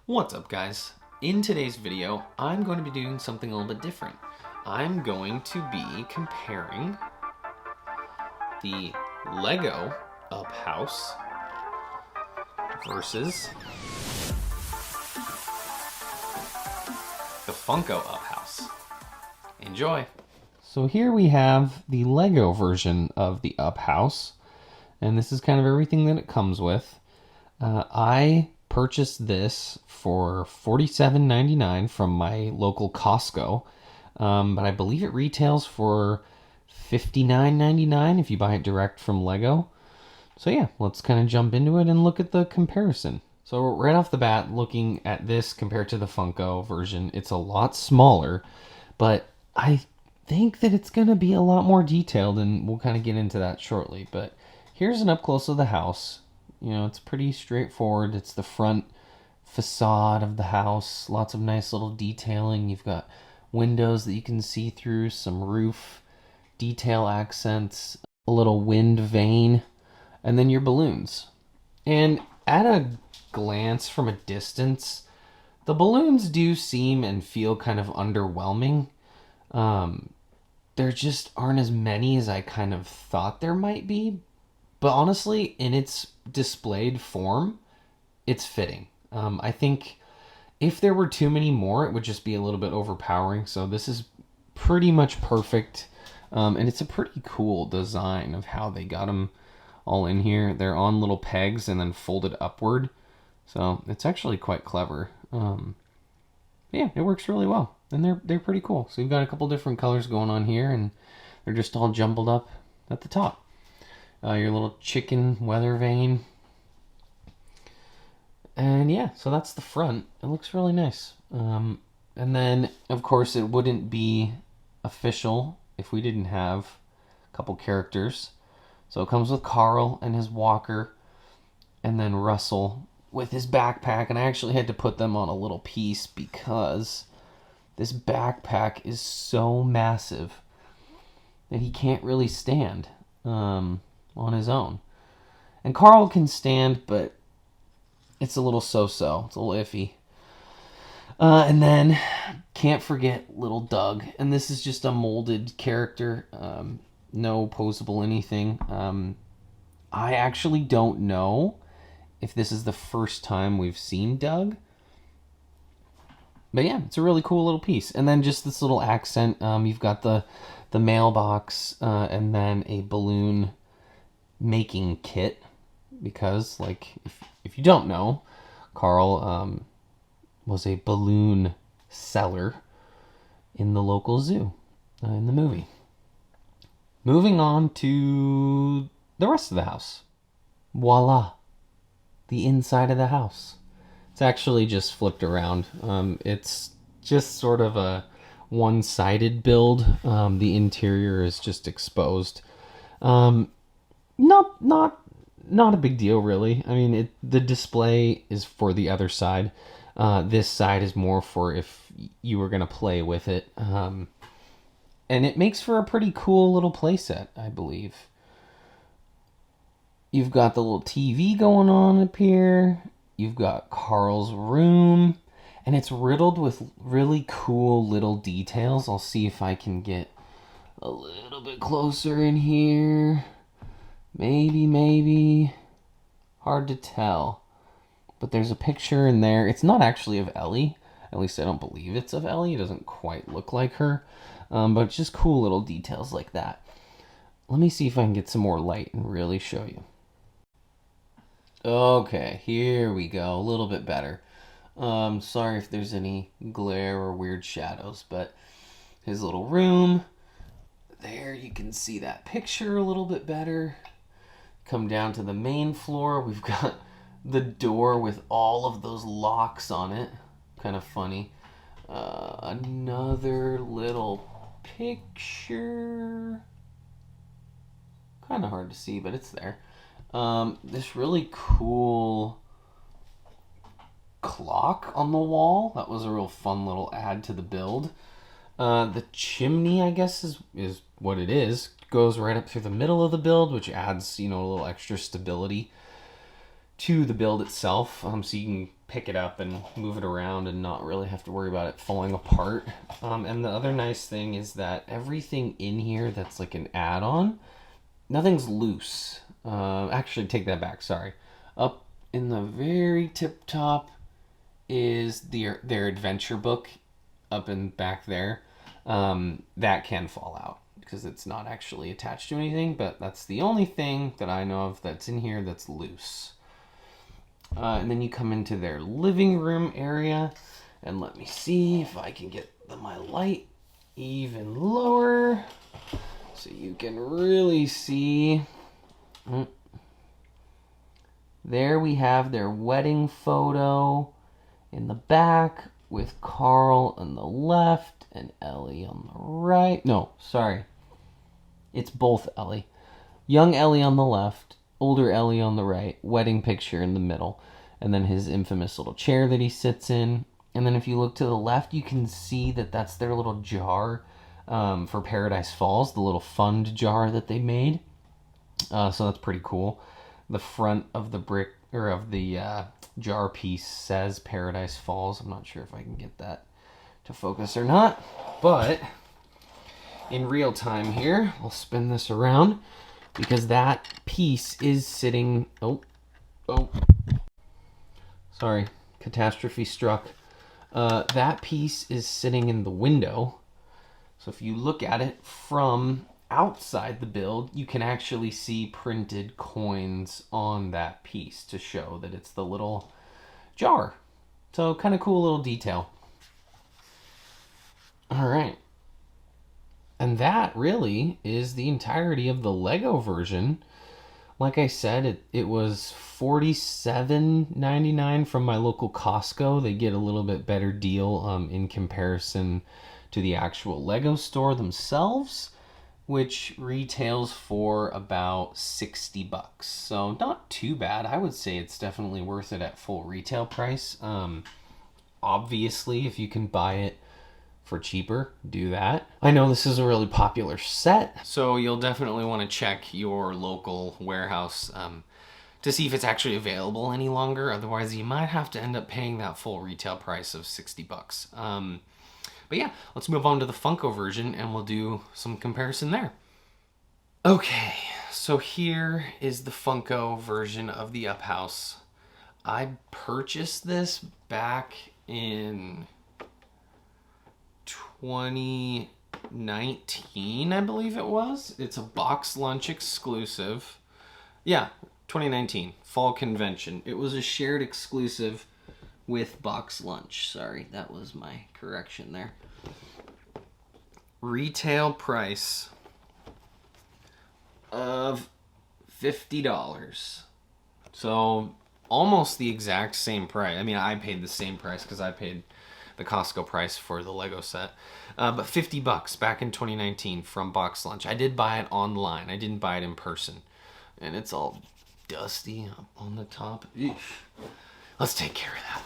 What's up, guys? In today's video, I'm going to be doing something a little bit different. I'm going to be comparing the Lego Up House versus the FUNKO Up House. Enjoy! So here we have the Lego version of the Up House, and this is kind of everything that it comes with. I purchased this for $47.99 from my local Costco, but I believe it retails for $59.99 if you buy it direct from Lego. So yeah, let's kind of jump into it and look at the comparison. So right off the bat, looking at this compared to the FUNKO version, it's a lot smaller, but I think that it's going to be a lot more detailed, and we'll kind of get into that shortly. But here's an up close of the house. You know, it's pretty straightforward. It's the front facade of the house. Lots of nice little detailing. You've got windows that you can see through, some roof detail accents, a little wind vane, and then your balloons. And at a glance from a distance, the balloons do seem and feel kind of underwhelming. There just aren't as many as I kind of thought there might be. But honestly, in its displayed form, it's fitting. I think if there were too many more, it would just be a little bit overpowering. So this is pretty much perfect. And it's a pretty cool design of how they got them all in here. They're on little pegs and then folded upward. So it's actually quite clever. Yeah, it works really well. And they're pretty cool. So you've got a couple different colors going on here, and they're just all jumbled up at the top. Your little chicken weather vane. And yeah, so that's the front. It looks really nice. And then, of course, it wouldn't be official if we didn't have a couple characters. So it comes with Carl and his walker, and then Russell with his backpack. And I actually had to put them on a little piece because this backpack is so massive that he can't really stand on his own. And Carl can stand, but it's a little so-so. It's a little iffy. And then, can't forget little Doug. And this is just a molded character. No posable anything. I actually don't know if this is the first time we've seen Doug. But yeah, it's a really cool little piece. And then just this little accent. You've got the mailbox and then a balloon making kit, because like if you don't know, Carl was a balloon seller in the local zoo in the movie. Moving on to the rest of the house. Voila, the inside of the house. It's actually just flipped around. It's just sort of a one-sided build. The interior is just exposed. Not a big deal, really. I mean, the display is for the other side. This side is more for if you were going to play with it. And it makes for a pretty cool little playset, I believe. You've got the little TV going on up here. You've got Carl's room. And it's riddled with really cool little details. I'll see if I can get a little bit closer in here. Maybe. Hard to tell. But there's a picture in there. It's not actually of Ellie. At least I don't believe it's of Ellie. It doesn't quite look like her. But it's just cool little details like that. Let me see if I can get some more light and really show you. Okay, here we go. A little bit better. Sorry if there's any glare or weird shadows, but his little room. There, you can see that picture a little bit better. Come down to the main floor. We've got the door with all of those locks on it. Kind of funny. Another little picture. Kind of hard to see, but it's there. This really cool clock on the wall. That was a real fun little add to the build. The chimney, I guess, is what it is. Goes right up through the middle of the build, which adds, a little extra stability. to the build itself, so you can pick it up and move it around and not really have to worry about it falling apart. And the other nice thing is that everything in here that's like an add-on, nothing's loose. Actually, take that back, sorry. Up in the very tip top is their adventure book up in back there. That can fall out because it's not actually attached to anything, but that's the only thing that I know of that's in here that's loose. And then you come into their living room area, and let me see if I can get my light even lower so you can really see. There we have their wedding photo in the back with Carl on the left and Ellie on the right. No, sorry. It's both Ellie. Young Ellie on the left, older Ellie on the right, wedding picture in the middle, and then his infamous little chair that he sits in. And then if you look to the left, you can see that that's their little jar for Paradise Falls, the little fund jar that they made. So that's pretty cool. The front of the brick or of the jar piece says Paradise Falls. I'm not sure if I can get that to focus or not, but in real time here, I'll spin this around because that piece is sitting. Oh, sorry, catastrophe struck. That piece is sitting in the window. So if you look at it from outside the build, you can actually see printed coins on that piece to show that it's the little jar. So kind of cool little detail. All right. And that really is the entirety of the Lego version. Like I said, it was $47.99 from my local Costco. They get a little bit better deal in comparison to the actual Lego store themselves, which retails for about 60 bucks. So not too bad. I would say it's definitely worth it at full retail price. Obviously, if you can buy it for cheaper, do that. I know this is a really popular set, so you'll definitely want to check your local warehouse to see if it's actually available any longer. Otherwise, you might have to end up paying that full retail price of 60 bucks. But yeah, let's move on to the Funko version and we'll do some comparison there. Okay, so here is the Funko version of the Up House. I purchased this back in 2019, I believe it was. It's a box lunch exclusive. Yeah, 2019, fall convention. It was a shared exclusive with box lunch. Sorry, that was my correction there. Retail price of $50. So almost the exact same price. I mean, I paid the same price because I paid the Costco price for the Lego set. But 50 bucks back in 2019 from Box Lunch. I did buy it online. I didn't buy it in person. And it's all dusty on the top. Eesh. Let's take care of that.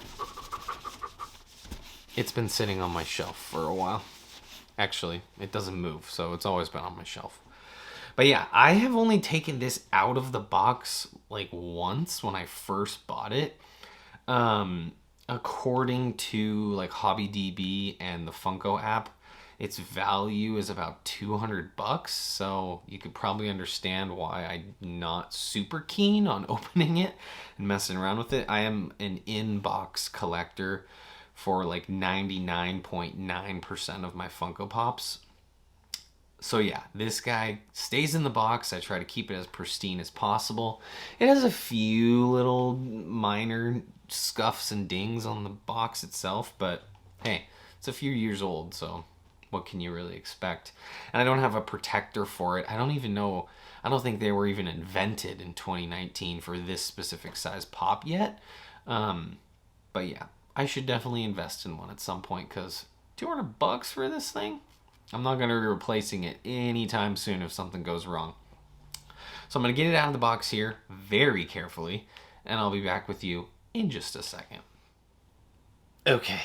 It's been sitting on my shelf for a while. Actually, it doesn't move, so it's always been on my shelf. But yeah, I have only taken this out of the box like once when I first bought it. According to like HobbyDB and the Funko app, its value is about 200 bucks. So you could probably understand why I'm not super keen on opening it and messing around with it. I am an in-box collector for like 99.9% of my Funko Pops. So yeah, this guy stays in the box. I try to keep it as pristine as possible. It has a few little minor scuffs and dings on the box itself, but hey, it's a few years old, so what can you really expect? And I don't have a protector for it. I don't think they were even invented in 2019 for this specific size pop yet. But yeah, I should definitely invest in one at some point because 200 bucks for this thing? I'm not going to be replacing it anytime soon if something goes wrong. So I'm going to get it out of the box here very carefully, and I'll be back with you in just a second. Okay.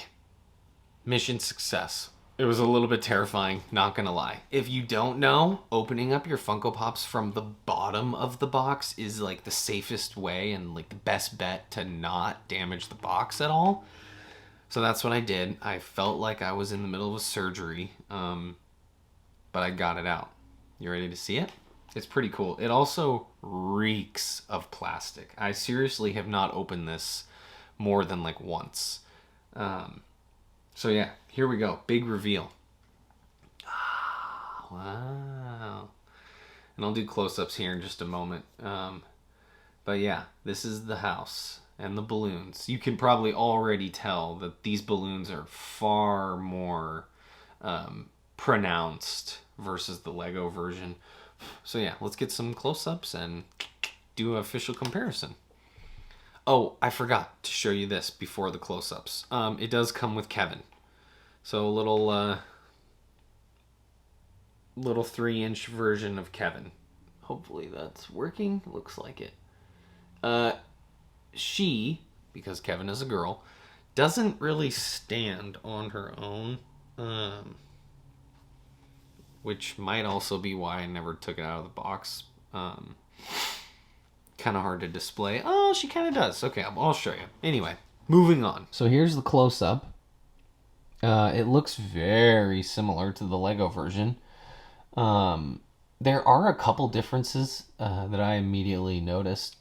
Mission success. It was a little bit terrifying, not gonna lie. If you don't know, opening up your Funko Pops from the bottom of the box is like the safest way and like the best bet to not damage the box at all. So that's what I did. I felt like I was in the middle of a surgery, but I got it out. You ready to see it? It's pretty cool. It also reeks of plastic. I seriously have not opened this more than like once. So yeah, here we go. Big reveal. Ah, wow. And I'll do close-ups here in just a moment. But yeah, this is the house and the balloons. You can probably already tell that these balloons are far more pronounced versus the Lego version. So yeah, let's get some close-ups and do an official comparison. Oh, I forgot to show you this before the close-ups. It does come with Kevin. So a little 3-inch version of Kevin. Hopefully that's working. Looks like it. She, because Kevin is a girl, doesn't really stand on her own. Which might also be why I never took it out of the box. Kind of hard to display. Oh, she kind of does. Okay, I'll show you. Anyway, moving on. So here's the close-up. It looks very similar to the Lego version. There are a couple differences that I immediately noticed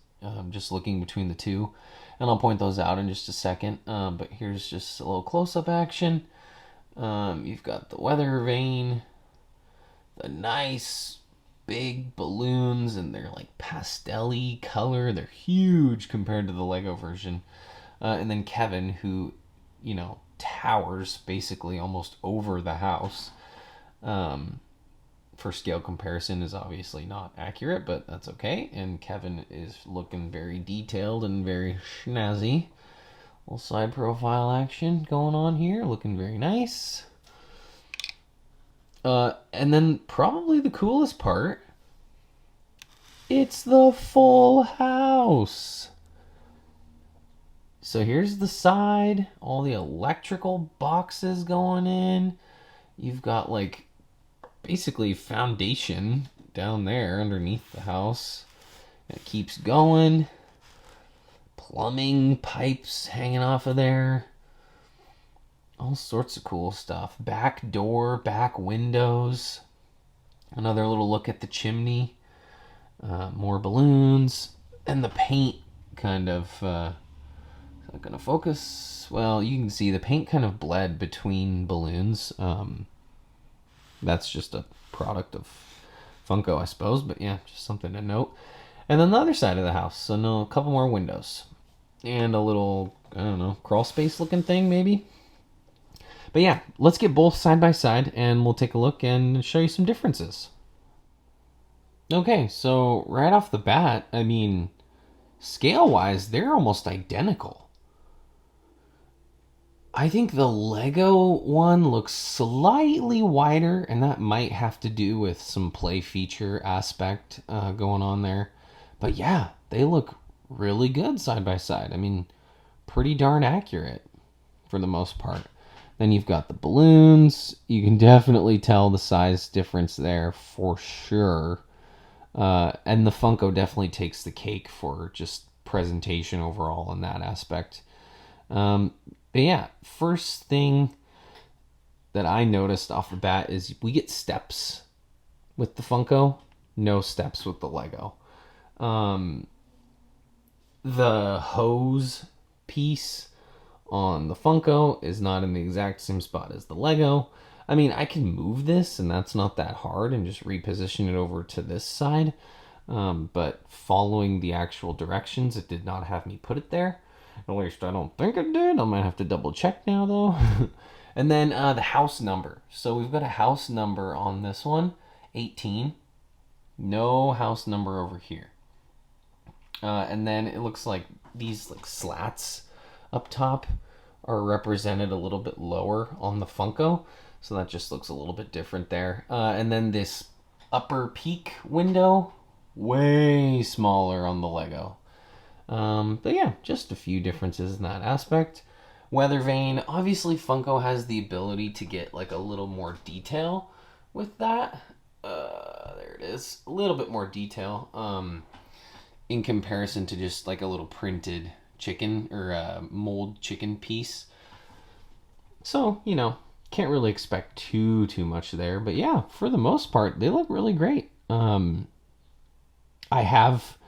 just looking between the two. And I'll point those out in just a second. But here's just a little close-up action. You've got the weather vane, the nice big balloons, and they're like pastel-y color. They're huge compared to the Lego version. And then Kevin, who, you know, towers basically almost over the house. For scale comparison is obviously not accurate, but that's okay. And Kevin is looking very detailed and very snazzy. Little side profile action going on here, looking very nice. And then probably the coolest part, it's the full house. So here's the side, all the electrical boxes going in. You've got like basically foundation down there underneath the house. It keeps going. Plumbing pipes hanging off of there. All sorts of cool stuff. Back door, back windows. Another little look at the chimney. More balloons. And the paint kind of... is that going to focus? Well, you can see the paint kind of bled between balloons. That's just a product of Funko, I suppose. But yeah, just something to note. And then the other side of the house. So no, a couple more windows. And a little, I don't know, crawl space looking thing maybe. But yeah, let's get both side by side and we'll take a look and show you some differences. Okay, so right off the bat, I mean, scale-wise, they're almost identical. I think the Lego one looks slightly wider, and that might have to do with some play feature aspect going on there. But yeah, they look really good side by side. I mean, pretty darn accurate for the most part. Then you've got the balloons. You can definitely tell the size difference there for sure. And the Funko definitely takes the cake for just presentation overall in that aspect. But yeah, first thing that I noticed off the bat is we get steps with the Funko, no steps with the Lego. The hose piece on the Funko is not in the exact same spot as the Lego. I mean, I can move this, and that's not that hard, and just reposition it over to this side. But following the actual directions, it did not have me put it there. At least I don't think it did. I might have to double check now, though. And then the house number. So we've got a house number on this one, 18. No house number over here. And then it looks like these like slats up top are represented a little bit lower on the Funko. So that just looks a little bit different there. And then this upper peak window, way smaller on the Lego. But yeah, just a few differences in that aspect. weather vane. Obviously, Funko has the ability to get like a little more detail with that. There it is. A little bit more detail in comparison to just like a little printed chicken or mold chicken piece. So, you know, can't really expect too much there. But yeah, for the most part, they look really great. I have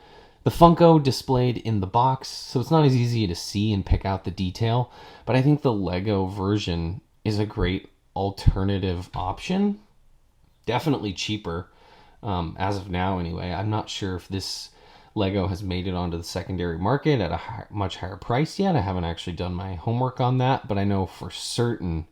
the Funko displayed in the box, so it's not as easy to see and pick out the detail. But I think the Lego version is a great alternative option. Definitely cheaper, as of now anyway. I'm not sure if this Lego has made it onto the secondary market at a much higher price yet. I haven't actually done my homework on that, but I know for certain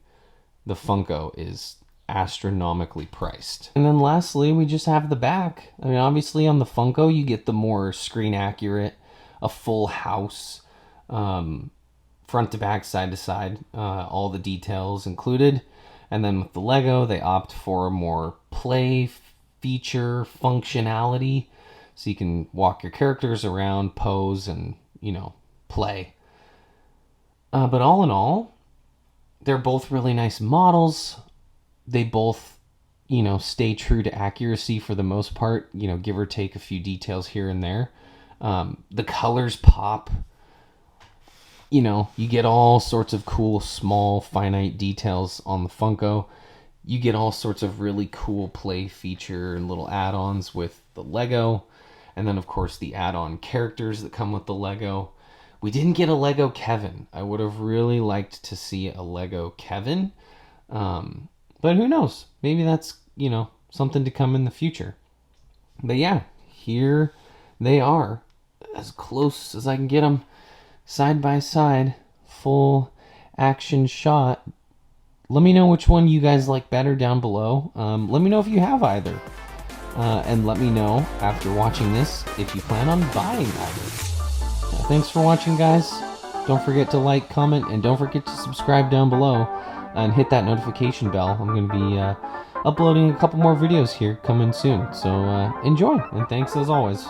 the Funko is astronomically priced. And then lastly, we just have the back. I mean, obviously on the Funko, you get the more screen accurate, a full house, front to back, side to side, all the details included. And then with the Lego, they opt for a more play feature functionality. So you can walk your characters around, pose, and, you know, play. But all in all, they're both really nice models. They both, you know, stay true to accuracy for the most part, you know, give or take a few details here and there. The colors pop. You know, you get all sorts of cool, small, finite details on the Funko. You get all sorts of really cool play feature and little add-ons with the Lego. And then, of course, the add-on characters that come with the Lego. We didn't get a Lego Kevin. I would have really liked to see a Lego Kevin. But who knows? Maybe that's, you know, something to come in the future. But yeah, here they are. As close as I can get them. Side by side. Full action shot. Let me know which one you guys like better down below. Let me know if you have either. And let me know after watching this if you plan on buying either. Thanks for watching, guys. Don't forget to like, comment, and don't forget to subscribe down below and hit that notification bell. I'm going to be uploading a couple more videos here coming soon. So enjoy, and thanks as always.